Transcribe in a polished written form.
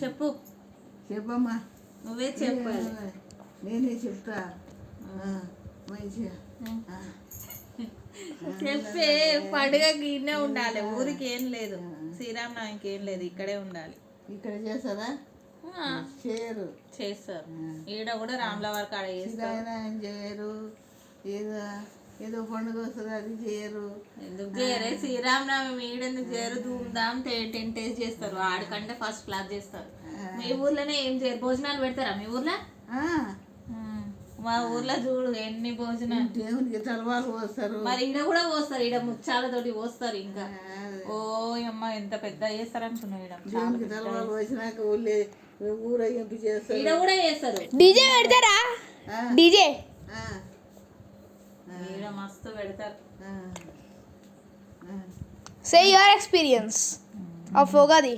చెప్పు. చెప్పమ్మా. నువ్వే చెప్పాలి. నేనే చెప్తా మంచిగా. చెప్పే. పండుగ గిన్నె ఉండాలి, ఊరికి ఏం లేదు, శ్రీరామనవమికి ఏం లేదు, ఇక్కడే ఉండాలి. ఇక్కడ చేస్తారా? చేయరు. చేస్తారు. ఈడ కూడా రాముల వారికి ఆడ చేస్తారు. చేయరు. ఏదో ఏదో పండుగ వస్తుంది అది చేయరు. ఎందుకు చేయరే? శ్రీరామనవమి ఈడెందుకు చేయరు? ధూమ్ధామ్ 10 days చేస్తారు. ఆడికంటే ఫస్ట్ క్లాస్ చేస్తారు. మీ ఊర్లోనే ఏం చేయరు? భోజనాలు పెడతారా మీ ఊర్లో? మా ఊర్లో చూడు ఎన్ని భోజనాలు. దేవునికి తలవాలు పోస్తారు. మరి ఈడ కూడా పోస్తారు. ఈడ ముచ్చాలతోటి పోస్తారు. ఇంకా ఓ అమ్మ ఎంత పెద్ద చేస్తారు అనుకున్నావు. దేవునికి తలవాలు పోసినాక ఊరేగింపు చేస్తారు. ఈడ కూడా చేస్తారు. డీజే పెడతారా? డీజే ఈడ మస్తు పెడతారు. Say your experience of Ugadi.